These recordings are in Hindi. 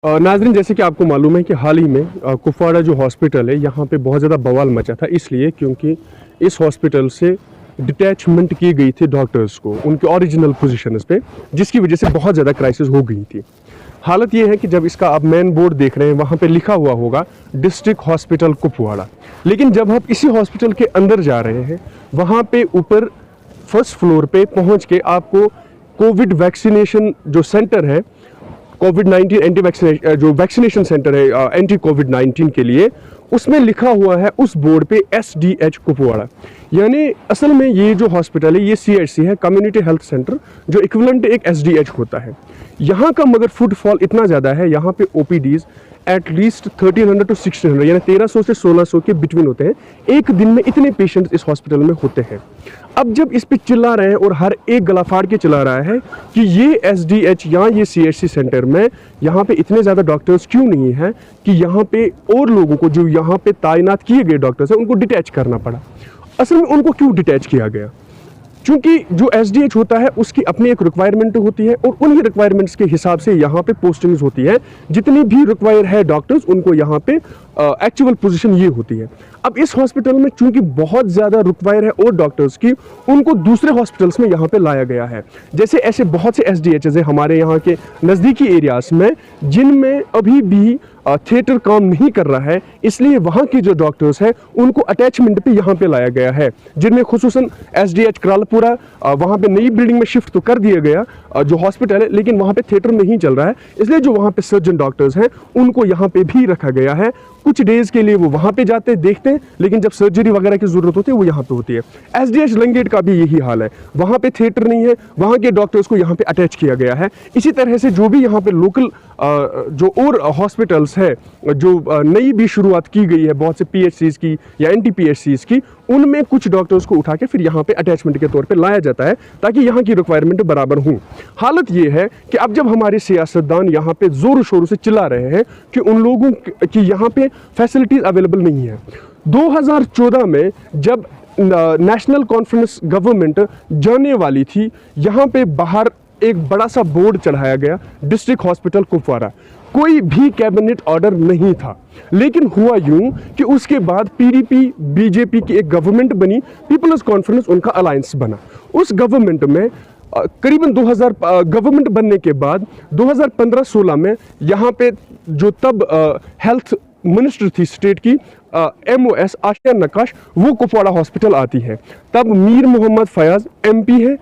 नाज़रीन, जैसे कि आपको मालूम है कि हाल ही में कुपवाड़ा जो हॉस्पिटल है यहाँ पे बहुत ज़्यादा बवाल मचा था, इसलिए क्योंकि इस हॉस्पिटल से डिटैचमेंट की गई थी डॉक्टर्स को उनके ओरिजिनल पोजीशंस पे, जिसकी वजह से बहुत ज़्यादा क्राइसिस हो गई थी। हालत ये है कि जब इसका आप मेन बोर्ड देख रहे हैं वहाँ पे लिखा हुआ होगा डिस्ट्रिक्ट हॉस्पिटल कुपवाड़ा, लेकिन जब आप इसी हॉस्पिटल के अंदर जा रहे हैं वहाँ पे ऊपर फर्स्ट फ्लोर पे पहुँच के आपको कोविड वैक्सीनेशन जो सेंटर है, कोविड-19 एंटी वैक्सीनेशन जो वैक्सीनेशन सेंटर है एंटी कोविड-19 के लिए, उसमें लिखा हुआ है उस बोर्ड पे SDH कुपवाड़ा। यानी असल में ये जो हॉस्पिटल है ये CHC है, कम्युनिटी हेल्थ सेंटर, जो इक्विवेलेंट एक SDH होता है। यहाँ का मगर फुटफॉल इतना ज़्यादा है, यहाँ पे OPDs एटलीस्ट 1300 to 1600 यानी 1300 से 1600 के बिटवीन होते हैं। एक दिन में इतने पेशेंट्स इस हॉस्पिटल में होते हैं। अब जब इस पे चिल्ला रहे हैं और हर एक गला फाड़ के चिल्ला रहा है कि ये SDH या ये CHC सेंटर में यहाँ पे इतने ज़्यादा डॉक्टर्स क्यों नहीं हैं कि यहाँ पे और लोगों को जो यहाँ पे तैनात किए गए डॉक्टर्स हैं उनको डिटैच करना पड़ा। असल में उनको क्यों डिटैच किया गया? क्योंकि जो SDH होता है उसकी अपनी एक रिक्वायरमेंट होती है और उन्हीं रिक्वायरमेंट्स के हिसाब से यहाँ पे पोस्टिंग्स होती है। जितनी भी रिक्वायर है डॉक्टर्स उनको यहाँ पे एक्चुअल पोजीशन ये होती है। अब इस हॉस्पिटल में चूंकि बहुत ज़्यादा रिक्वायर है और डॉक्टर्स की, उनको दूसरे हॉस्पिटल्स में यहाँ पे लाया गया है। जैसे ऐसे बहुत से SDHs है हमारे यहाँ के नज़दीकी एरियाज में जिनमें अभी भी थिएटर काम नहीं कर रहा है, इसलिए वहाँ के जो डॉक्टर्स हैं उनको अटैचमेंट पे यहाँ पे लाया गया है, जिनमें खुसूसन SDH करालपुरा वहाँ पे नई बिल्डिंग में शिफ्ट तो कर दिया गया जो हॉस्पिटल है, लेकिन वहाँ पे थिएटर नहीं चल रहा है, इसलिए जो वहाँ पे सर्जन डॉक्टर्स हैं उनको यहाँ पे भी रखा गया है। कुछ डेज के लिए वो वहाँ पे जाते हैं, देखते हैं, लेकिन जब सर्जरी वगैरह की ज़रूरत होती है वो यहाँ पे होती है। SDH लंगेट का भी यही हाल है, वहाँ पे थिएटर नहीं है, वहाँ के डॉक्टर्स को यहाँ पे अटैच किया गया है। इसी तरह से जो भी यहाँ पे लोकल जो और हॉस्पिटल्स है जो नई भी शुरुआत की गई है बहुत से PHCs की या NTPHCs की, उनमें कुछ डॉक्टर्स को उठा के फिर यहाँ पे अटैचमेंट के तौर पे लाया जाता है ताकि यहाँ की रिक्वायरमेंट बराबर हो। हालत ये है कि अब जब हमारे सियासतदान यहाँ पे जोर शोर से चिल्ला रहे हैं कि उन लोगों की यहाँ पे फैसिलिटीज अवेलेबल नहीं है। 2014 में जब नेशनल कॉन्फ्रेंस गवर्नमेंट जाने वाली थी, यहाँ पे बाहर एक बड़ा सा बोर्ड चढ़ाया गया डिस्ट्रिक्ट हॉस्पिटल कुपवाड़ा। कोई भी कैबिनेट ऑर्डर नहीं था, लेकिन हुआ यूं कि उसके बाद PDP BJP की एक गवर्नमेंट बनी, पीपल्स कॉन्फ्रेंस उनका अलायंस बना। उस गवर्नमेंट में करीबन 2000 गवर्नमेंट बनने के बाद 2015-16 में यहाँ पे जो तब हेल्थ मिनिस्टर थी स्टेट की MOS आशिया नक्काश, वो कुपवाड़ा हॉस्पिटल आती है। तब मीर मोहम्मद फयाज MP है,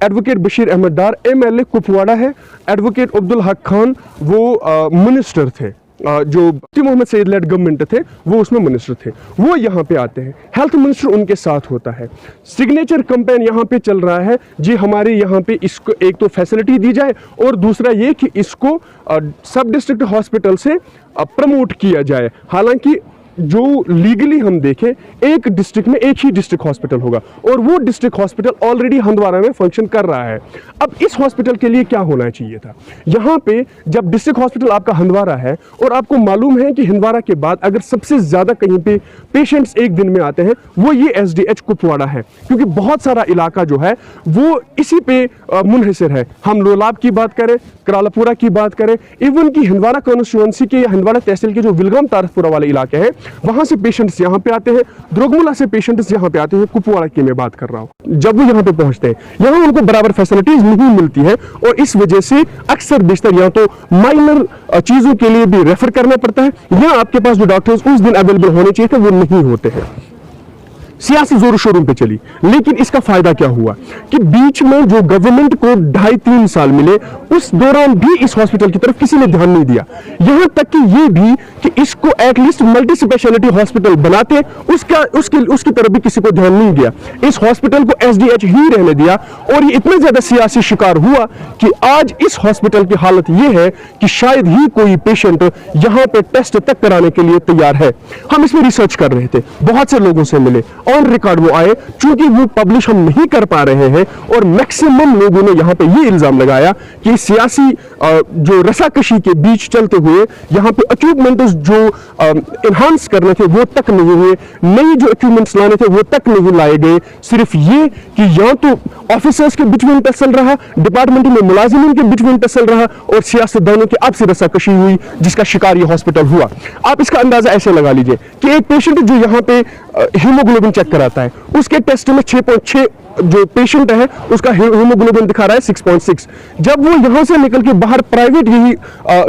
एडवोकेट बशीर अहमद डार MLA कुपवाड़ा है, एडवोकेट अब्दुल हक खान वो मिनिस्टर थे, जो मोहम्मद सईद लेड गवर्नमेंट थे वो उसमें मिनिस्टर थे, वो यहाँ पे आते हैं। हेल्थ मिनिस्टर उनके साथ होता है। सिग्नेचर कैंपेन यहाँ पे चल रहा है जी, हमारे यहाँ पे इसको एक तो फैसिलिटी दी जाए और दूसरा ये कि इसको सब डिस्ट्रिक्ट हॉस्पिटल से प्रमोट किया जाए। हालांकि जो लीगली हम देखें एक डिस्ट्रिक्ट में एक ही डिस्ट्रिक्ट हॉस्पिटल होगा और वो डिस्ट्रिक्ट हॉस्पिटल ऑलरेडी हंदवाड़ा में फंक्शन कर रहा है। अब इस हॉस्पिटल के लिए क्या होना चाहिए था? यहाँ पे जब डिस्ट्रिक्ट हॉस्पिटल आपका हंदवाड़ा है और आपको मालूम है कि हंदवाड़ा के बाद अगर सबसे ज़्यादा कहीं पे पेशेंट्स एक दिन में आते हैं वो ये SDH कुपवाड़ा है, क्योंकि बहुत सारा इलाका जो है वो इसी पे मुनहसर है। हम लोलाब की बात करें, करालपुरा की बात करें, इवन की हंदवाड़ा कॉन्स्टिट्यूंसी के या हंदवाड़ा तहसील के जो विलगाम तारफपुरा वाले इलाके हैं वहां से पेशेंट्स यहाँ पे आते हैं, द्रोगमुला से पेशेंट्स यहाँ पे आते हैं, कुपवाड़ा की मैं बात कर रहा हूँ। जब वो यहाँ पे पहुंचते हैं यहाँ उनको बराबर फैसिलिटीज नहीं मिलती है और इस वजह से अक्सर बेशतर या तो माइनर चीजों के लिए भी रेफर करना पड़ता है या आपके पास जो डॉक्टर्स उस दिन अवेलेबल होने चाहिए थे वो नहीं होते हैं। सियासी जोर शोरों पे चली, लेकिन इसका फायदा क्या हुआ कि बीच में जो गवर्नमेंट को 2.5-3 साल मिले उस दौरान भी इस हॉस्पिटल की तरफ किसी ने ध्यान नहीं दिया। यहां तक कि ये भी कि इसको एटलीस्ट मल्टी स्पेशलिटी हॉस्पिटल बनाते उसकी तरफ भी किसी को ध्यान नहीं दिया। इस हॉस्पिटल को SDH ही रहने दिया और ये इतना ज्यादा सियासी शिकार हुआ कि आज इस हॉस्पिटल की हालत ये है कि शायद ही कोई पेशेंट यहाँ पे टेस्ट तक कराने के लिए तैयार है। हम इसमें रिसर्च कर रहे थे, बहुत से लोगों से मिले ऑन रिकॉर्ड वो आए, चूंकि वो पब्लिश हम नहीं कर पा रहे हैं। और मैक्सिमम लोगों ने यहाँ पे ये इल्जाम लगाया कि सियासी जो रसाकशी के बीच चलते हुए यहाँ पे इक्विपमेंट्स जो इन्हांस करने थे वो तक नहीं हुए, नए जो इक्विपमेंट्स लाने थे वो तक नहीं लाए गए। सिर्फ ये कि या तो ऑफिसर्स के बीच में टसल रहा, डिपार्टमेंट में मुलाजिमीन के बीच में टसल रहा और सियासतदानों की आपसी रसाकशी हुई, जिसका शिकार ये हॉस्पिटल हुआ। आप इसका अंदाजा ऐसे लगा लीजिए कि एक पेशेंट जो यहाँ पे हीमोग्लोबिन चेक कराता है, उसके टेस्ट में 6.6 जो पेशेंट है उसका हीमोग्लोबिन दिखा रहा है 6.6। जब वो यहां से निकल के बाहर प्राइवेट यही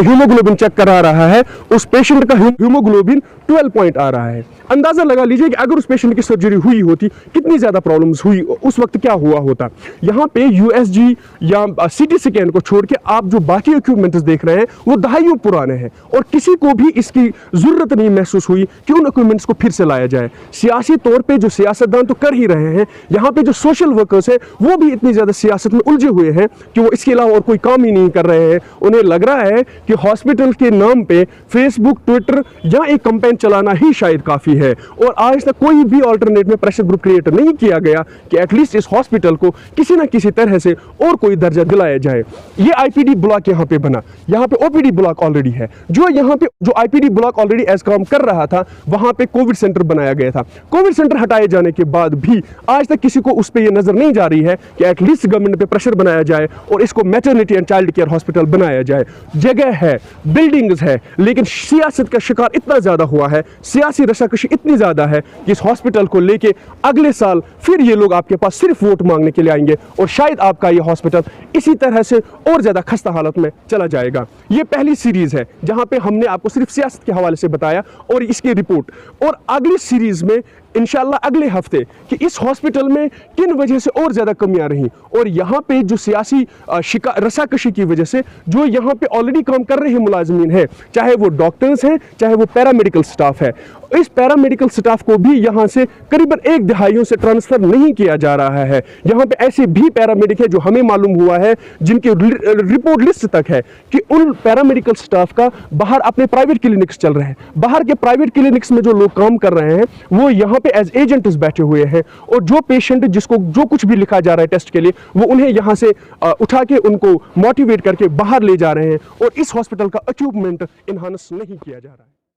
हीमोग्लोबिन चेक करा रहा है, उस पेशेंट का हीमोग्लोबिन 12 पॉइंट आ रहा है। अंदाजा लगा लीजिए कि अगर उस पेशेंट की सर्जरी हुई होती कितनी ज्यादा प्रॉब्लम्स हुई, उस वक्त क्या हुआ होता। यहाँ पे यूएसजी या सीटी स्कैन को छोड़ के आप जो बाकी इक्विपमेंट्स देख रहे हैं वो दहाइयों पुराने हैं और किसी को भी इसकी जरूरत नहीं महसूस हुई कि उन इक्विपमेंट्स को फिर से लाया जाए। सियासी तौर पे जो सियासतदान तो कर ही रहे हैं, यहाँ पे जो सोशल वर्कर्स हैं वो भी इतनी ज्यादा सियासत में उलझे हुए हैं कि वो इसके अलावा और कोई काम ही नहीं कर रहे हैं। उन्हें लग रहा है कि हॉस्पिटल के नाम पे फेसबुक, ट्विटर या एक कैंपेन चलाना ही शायद काफी है। और आज तक कोई भी अल्टरनेट में प्रेशर ग्रुप क्रिएट नहीं किया गया कि एटलीस्ट इस हॉस्पिटल को किसी ना किसी तरह से और कोई दर्जा दिलाया जाए। ये आईपीडी ब्लॉक यहाँ पे बना, यहाँ पे ओपीडी ब्लॉक ऑलरेडी है। जो यहाँ पे जो आईपीडी ब्लॉक ऑलरेडी एज काम कर रहा था, वहां पे कोविड सेंटर बनाया गया था। कोविड सेंटर हटाए जाने के बाद भी आज तक किसी को उस पर यह नजर नहीं जा रही है कि एटलीस्ट गवर्नमेंट पे प्रेशर बनाया जाए और इसको maternity and child care hospital बनाया जाए। जगह है, बिल्डिंग्स है, लेकिन सियासत का शिकार इतना ज्यादा हुआ है, सियासी रसाकशी इतनी ज्यादा है कि इस हॉस्पिटल को लेके अगले साल फिर ये लोग आपके पास सिर्फ वोट मांगने के लिए आएंगे और शायद आपका ये हॉस्पिटल इसी तरह से और ज्यादा खस्ता हालत में चला जाएगा। ये पहली सीरीज है जहां पे हमने आपको सिर्फ सियासत के हवाले से बताया और इसकी रिपोर्ट, और अगली सीरीज में इंशाल्लाह अगले हफ्ते कि इस हॉस्पिटल में किन वजह से और ज्यादा कमियां रही और यहाँ पे जो सियासी रसाकशी की वजह से जो यहाँ पे ऑलरेडी काम कर रहे हैं मुलाजमीन हैं, चाहे वो डॉक्टर्स हैं चाहे वो पैरामेडिकल स्टाफ है, इस पैरामेडिकल स्टाफ को भी यहाँ से करीबन 1 दहाइयों से ट्रांसफर नहीं किया जा रहा है। यहाँ पे ऐसे भी पैरामेडिक है जो हमें मालूम हुआ है जिनकी रिपोर्ट लिस्ट तक है कि उन पैरामेडिकल स्टाफ का बाहर अपने प्राइवेट क्लिनिक्स चल रहे हैं। बाहर के प्राइवेट क्लिनिक्स में जो लोग काम कर रहे हैं वो यहाँ पे एज एजेंट्स बैठे हुए हैं और जो पेशेंट जिसको जो कुछ भी लिखा जा रहा है टेस्ट के लिए वो उन्हें यहाँ से उठा के उनको मोटिवेट करके बाहर ले जा रहे हैं और इस हॉस्पिटल का इक्विपमेंट इन्हांस नहीं किया जा रहा है।